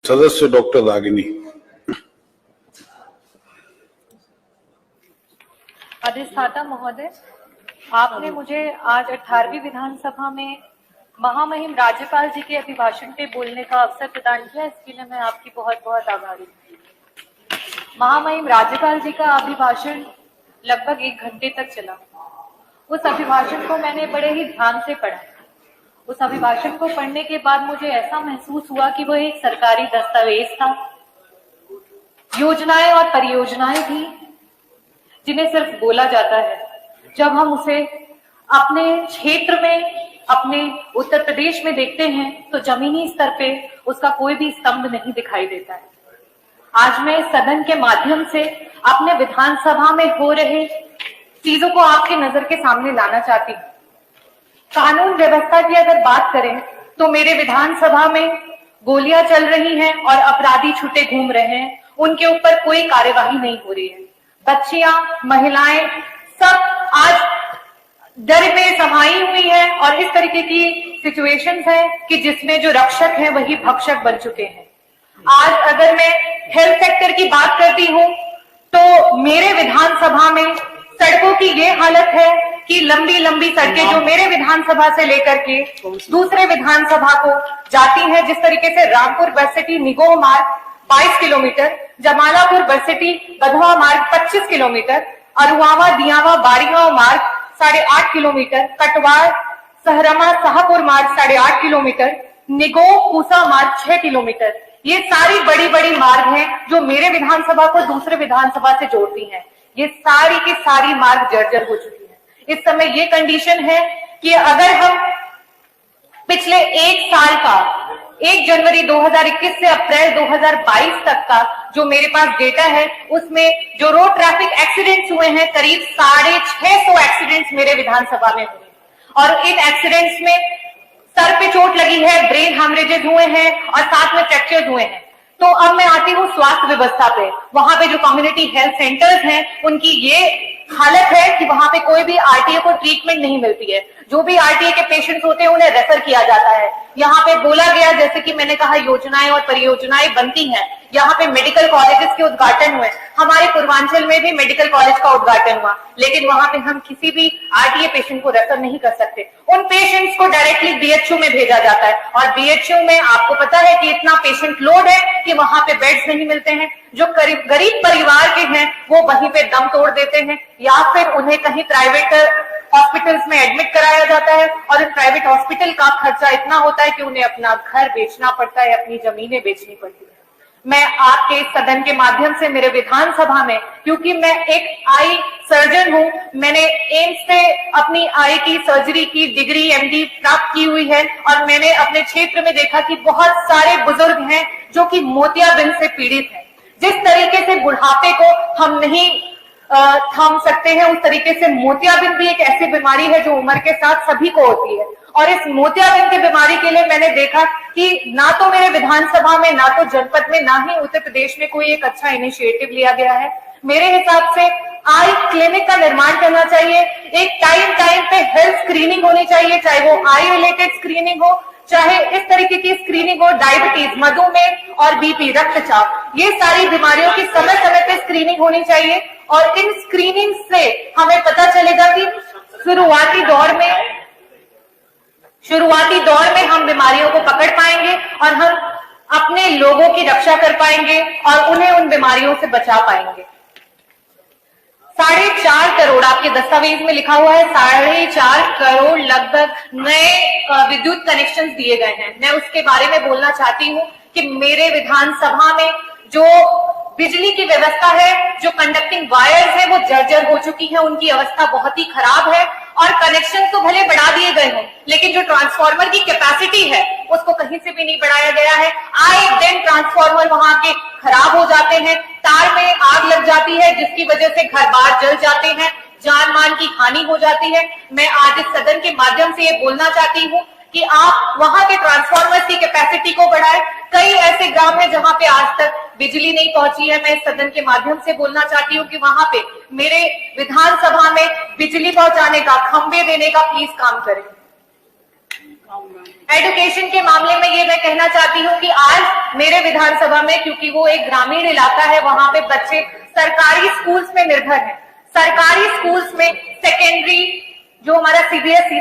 सदस्य डॉक्टर रागिनी। अधिष्ठाता महोदय, आपने मुझे आज 18वीं विधानसभा में महामहिम राज्यपाल जी के अभिभाषण पे बोलने का अवसर प्रदान किया, इसके लिए मैं आपकी बहुत बहुत आभारी हूँ। महामहिम राज्यपाल जी का अभिभाषण लगभग 1 घंटे तक चला। उस अभिभाषण को मैंने बड़े ही ध्यान से पढ़ा। उस अभिभाषण को पढ़ने के बाद मुझे ऐसा महसूस हुआ कि वह एक सरकारी दस्तावेज था। योजनाएं और परियोजनाएं थी जिन्हें सिर्फ बोला जाता है, जब हम उसे अपने क्षेत्र में, अपने उत्तर प्रदेश में देखते हैं तो जमीनी स्तर पे उसका कोई भी स्तंभ नहीं दिखाई देता है। आज मैं इस सदन के माध्यम से अपने विधानसभा में हो रहे चीजों को आपके नजर के सामने लाना चाहती हूँ। कानून व्यवस्था की अगर बात करें तो मेरे विधानसभा में गोलियां चल रही हैं और अपराधी छुट्टे घूम रहे हैं, उनके ऊपर कोई कार्यवाही नहीं हो रही है। बच्चियां, महिलाएं सब आज डर में समाई हुई है और इस तरीके की सिचुएशंस है कि जिसमें जो रक्षक हैं वही भक्षक बन चुके हैं। आज अगर मैं हेल्थ सेक्टर की बात करती हूँ तो मेरे विधानसभा में सड़कों की ये हालत है कि लंबी लंबी सड़कें जो मेरे विधानसभा से लेकर के दूसरे विधानसभा को जाती हैं, जिस तरीके से रामपुर बरसिटी निगोह मार्ग 22 किलोमीटर, जमालापुर बरसिटी गधवा मार्ग 25 किलोमीटर, अरुआवा दियावा बारीगांव मार्ग 8.5 किलोमीटर, कटवाड़ सहरमा शाहपुर मार्ग 8.5 किलोमीटर, निगोह पूसा मार्ग 6 किलोमीटर। ये सारी बड़ी बड़ी मार्ग हैं जो मेरे विधानसभा को दूसरे विधानसभा से जोड़ती हैं। ये सारी की सारी मार्ग जर्जर हो चुकी है। इस समय ये कंडीशन है कि अगर हम पिछले 1 साल का 1 जनवरी 2021 से अप्रैल 2022 तक का जो मेरे पास डेटा है, उसमें जो रोड ट्रैफिक एक्सीडेंट्स हुए हैं करीब 650 एक्सीडेंट्स मेरे विधानसभा में हुए और इन एक्सीडेंट्स में सर पे चोट लगी है, ब्रेन हेमरेजेस हुए हैं और साथ में फ्रैक्चर्स हुए हैं। तो अब मैं आती हूँ स्वास्थ्य व्यवस्था पे। वहां पे जो कम्युनिटी हेल्थ सेंटर्स हैं उनकी ये हालत है कि वहां पे कोई भी आरटीए को ट्रीटमेंट नहीं मिलती है। जो भी आरटीए के पेशेंट्स होते हैं उन्हें रेफर किया जाता है। यहाँ पे बोला गया, जैसे कि मैंने कहा, योजनाएं और परियोजनाएं बनती हैं। यहाँ पे मेडिकल कॉलेजेस के उद्घाटन हुए, हमारे पूर्वांचल में भी मेडिकल कॉलेज का उद्घाटन हुआ, लेकिन वहां पे हम किसी भी आरटीए पेशेंट को रेफर नहीं कर सकते। उन पेशेंट्स को डायरेक्टली बीएचयू में भेजा जाता है और बीएचयू में आपको पता है कि इतना पेशेंट लोड है कि वहां पे बेड्स नहीं मिलते हैं। जो गरीब परिवार के हैं वो वहीं पे दम तोड़ देते हैं या फिर उन्हें कहीं प्राइवेट हॉस्पिटल्स में एडमिट कराया जाता है और इन प्राइवेट हॉस्पिटल का खर्चा इतना होता है कि उन्हें अपना घर बेचना पड़ता है, अपनी जमीनें बेचनी पड़ती है। मैं आपके सदन के माध्यम से मेरे विधानसभा में, क्योंकि मैं एक आई सर्जन हूं, मैंने एम्स से अपनी आई की सर्जरी की डिग्री एमडी प्राप्त की हुई है और मैंने अपने क्षेत्र में देखा कि बहुत सारे बुजुर्ग हैं जो कि मोतियाबिंद से पीड़ित हैं। जिस तरीके से बुढ़ापे को हम नहीं थाम सकते हैं, उस तरीके से मोतियाबिंद भी एक ऐसी बीमारी है जो उम्र के साथ सभी को होती है। और इस मोतियाबिंद की बीमारी के लिए मैंने देखा कि ना तो मेरे विधानसभा में, ना तो जनपद में, ना ही उत्तर प्रदेश में कोई एक अच्छा इनिशिएटिव लिया गया है। मेरे हिसाब से आई क्लिनिक का निर्माण करना चाहिए। एक टाइम पे हेल्थ स्क्रीनिंग होनी चाहिए, चाहे वो आई रिलेटेड स्क्रीनिंग हो, चाहे इस तरीके की स्क्रीनिंग हो, डायबिटीज, मधुमेह और बीपी, रक्तचाप, ये सारी बीमारियों की समय समय पे स्क्रीनिंग होनी चाहिए। और इन स्क्रीनिंग से हमें पता चलेगा कि शुरुआती दौर में हम बीमारियों को पकड़ पाएंगे और हम अपने लोगों की रक्षा कर पाएंगे और उन्हें उन बीमारियों से बचा पाएंगे। 4.5 करोड़ आपके दस्तावेज में लिखा हुआ है, 4.5 करोड़ लगभग नए विद्युत कनेक्शन दिए गए हैं। मैं उसके बारे में बोलना चाहती हूँ कि मेरे विधानसभा में जो बिजली की व्यवस्था है, जो कंडक्टिंग वायर्स है, वो जर्जर हो चुकी है, उनकी अवस्था बहुत ही खराब है और कनेक्शन तो भले बढ़ा दिए गए हों, लेकिन जो ट्रांसफार्मर की कैपेसिटी है उसको कहीं से भी नहीं बढ़ाया गया है। आए दिन ट्रांसफार्मर वहां के खराब हो जाते हैं, तार में आग लग जाती है जिसकी वजह से घर बार जल जाते हैं, जान मान की हानि हो जाती है। मैं आज इस सदन के माध्यम से ये बोलना चाहती हूँ कि आप वहां के ट्रांसफार्मर की कैपेसिटी को बढ़ाएं। कई ऐसे गांव हैं जहां पे आज तक बिजली नहीं पहुंची है। मैं इस सदन के माध्यम से बोलना चाहती हूँ कि वहां पे मेरे विधानसभा में बिजली पहुंचाने का, खंबे देने का प्लीज काम करें। एजुकेशन के मामले में ये मैं कहना चाहती हूँ कि आज मेरे विधानसभा में, क्योंकि वो एक ग्रामीण इलाका है, वहां पे बच्चे सरकारी स्कूल्स में निर्भर हैं। सरकारी स्कूल्स में सेकेंडरी, जो हमारा CBSE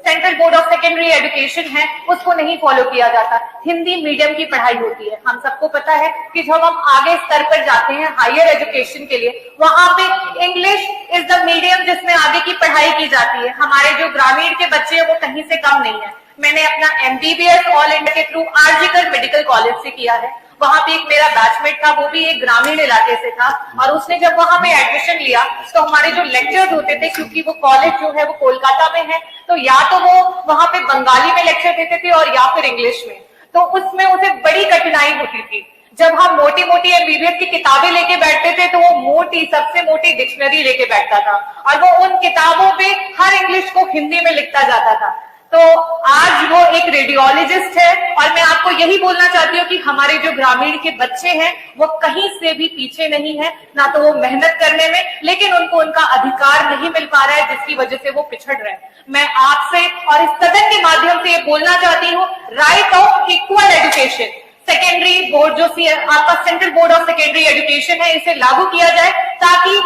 central board of secondary education है, उसको नहीं फॉलो किया जाता। हिंदी मीडियम की पढ़ाई होती है। हम सबको पता है कि जब हम आगे स्तर पर जाते हैं हायर एजुकेशन के लिए, वहां पे इंग्लिश इज द मीडियम जिसमें आगे की पढ़ाई की जाती है। हमारे जो ग्रामीण के बच्चे हैं वो कहीं से कम नहीं है। मैंने अपना एमबीबीएस ऑल इंडिया के थ्रू आरजीकर मेडिकल कॉलेज से किया है। वहां पे एक मेरा बैचमेट था, वो भी एक ग्रामीण इलाके से था, और उसने जब वहां पे एडमिशन लिया तो हमारे जो लेक्चर्स होते थे, क्योंकि वो कॉलेज जो है वो कोलकाता में है, तो या तो वो वहां पे बंगाली में लेक्चर देते थे और या फिर इंग्लिश में, तो उसमें उसे बड़ी कठिनाई होती थी। जब हम मोटी मोटी एमबीबीएस की किताबें लेके बैठते थे तो वो सबसे मोटी डिक्शनरी लेके बैठता था, और वो उन किताबों पे हर इंग्लिश को हिंदी में लिखता जाता था। तो आज वो एक रेडियोलॉजिस्ट है, और मैं आपको यही बोलना चाहती हूँ कि हमारे जो ग्रामीण के बच्चे हैं वो कहीं से भी पीछे नहीं है, ना तो वो मेहनत करने में, लेकिन उनको उनका अधिकार नहीं मिल पा रहा है, जिसकी वजह से वो पिछड़ रहे हैं। मैं आपसे और इस सदन के माध्यम से ये बोलना चाहती हूँ, right of equal education, secondary board जो आपका central board of secondary education है, इसे लागू किया जाए, ताकि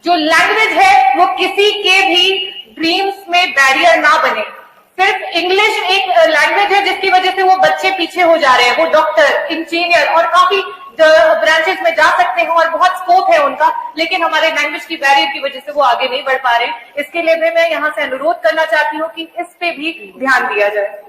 जो लैंग्वेज है वो किसी के भी ड्रीम्स में बैरियर ना बने। सिर्फ इंग्लिश एक लैंग्वेज है जिसकी वजह से वो बच्चे पीछे हो जा रहे हैं। वो डॉक्टर, इंजीनियर और काफी ब्रांचेस में जा सकते हैं और बहुत स्कोप है उनका, लेकिन हमारे लैंग्वेज की बैरियर की वजह से वो आगे नहीं बढ़ पा रहे हैं। इसके लिए भी मैं यहाँ से अनुरोध करना चाहती हूँ कि इस पे भी ध्यान दिया जाए।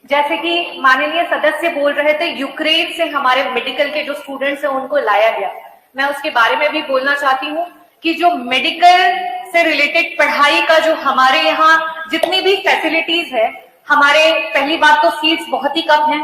जैसे कि माननीय सदस्य बोल रहे थे, यूक्रेन से हमारे मेडिकल के जो स्टूडेंट्स हैं उनको लाया गया। मैं उसके बारे में भी बोलना चाहती हूँ कि जो मेडिकल से रिलेटेड पढ़ाई का जो हमारे यहाँ जितनी भी फैसिलिटीज है, हमारे पहली बात तो सीट्स बहुत ही कम है।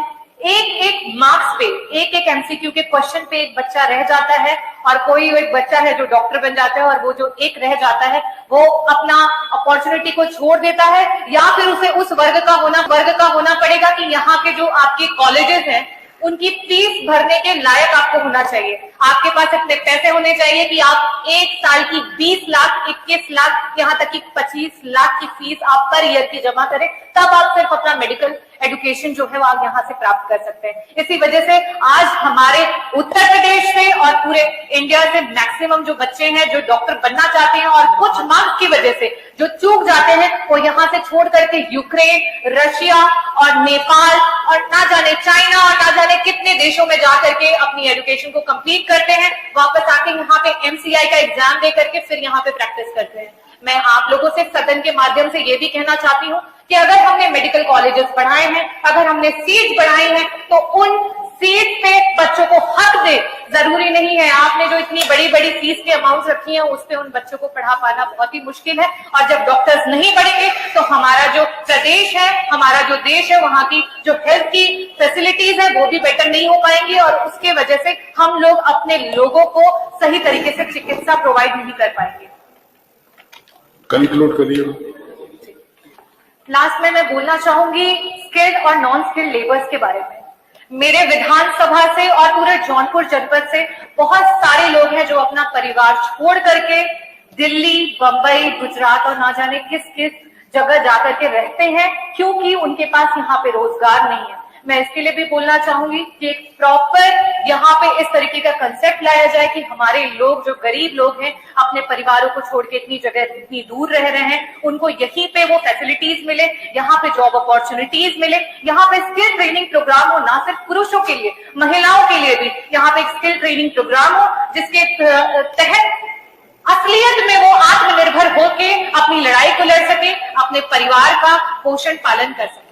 एक मार्क्स पे, एक एमसीक्यू के क्वेश्चन पे एक बच्चा रह जाता है, और कोई एक बच्चा है जो डॉक्टर बन जाता है, और वो जो एक रह जाता है वो अपना अपॉर्चुनिटी को छोड़ देता है, या फिर उसे उस वर्ग का होना पड़ेगा कि यहाँ के जो आपके कॉलेजेस हैं उनकी फीस भरने के लायक आपको होना चाहिए। आपके पास इतने पैसे होने चाहिए कि आप एक साल की 20 लाख, 21 लाख, यहाँ तक कि 25 लाख की फीस आप पर ईयर की जमा करें, तब आप सिर्फ अपना मेडिकल एजुकेशन जो है वो आप यहाँ से प्राप्त कर सकते हैं। इसी वजह से आज हमारे उत्तर प्रदेश से और पूरे इंडिया से मैक्सिमम जो बच्चे हैं जो डॉक्टर बनना चाहते हैं, और कुछ मार्क्स की वजह से जो चूक जाते हैं, वो यहाँ से छोड़ करके यूक्रेन, रशिया और नेपाल और ना जाने चाइना और ना जाने कितने देशों में जाकर के अपनी एजुकेशन को कंप्लीट करते हैं, वापस आके यहाँ पे एमसीआई का एग्जाम दे करके फिर यहाँ पे प्रैक्टिस करते हैं। मैं आप लोगों से सदन के माध्यम से ये भी कहना चाहती हूँ कि अगर हमने मेडिकल कॉलेजेस बढ़ाए हैं, अगर हमने सीट बढ़ाई हैं, तो उन सीट पे बच्चों को हक दे। जरूरी नहीं है आपने जो इतनी बड़ी बड़ी फीस के अमाउंट रखी है उस पे उन बच्चों को पढ़ा पाना बहुत ही मुश्किल है, और जब डॉक्टर्स नहीं बढ़ेंगे तो हमारा जो प्रदेश है, हमारा जो देश है, वहां की जो हेल्थ की फैसिलिटीज है वो भी बेटर नहीं हो पाएंगी, और उसके वजह से हम लोग अपने लोगों को सही तरीके से चिकित्सा प्रोवाइड नहीं कर पाएंगे। कंक्लूड करिए। लास्ट में मैं बोलना चाहूंगी स्किल्ड और नॉन स्किल्ड लेबर्स के बारे में। मेरे विधानसभा से और पूरे जौनपुर जनपद से बहुत सारे लोग हैं जो अपना परिवार छोड़ करके दिल्ली, बंबई, गुजरात और ना जाने किस किस जगह जाकर के रहते हैं, क्योंकि उनके पास यहाँ पे रोजगार नहीं है। मैं इसके लिए भी बोलना चाहूंगी कि एक प्रॉपर यहाँ पे इस तरीके का कंसेप्ट लाया जाए कि हमारे लोग जो गरीब लोग हैं अपने परिवारों को छोड़ के इतनी जगह इतनी दूर रह रहे हैं, उनको यहीं पे वो फैसिलिटीज मिले, यहाँ पे जॉब अपॉर्चुनिटीज मिले, यहाँ पे स्किल ट्रेनिंग प्रोग्राम हो, ना सिर्फ पुरुषों के लिए, महिलाओं के लिए भी यहाँ पे एक स्किल ट्रेनिंग प्रोग्राम हो, जिसके तहत असलियत में वो आत्मनिर्भर होके अपनी लड़ाई को लड़ सके, अपने परिवार का पोषण पालन कर सके।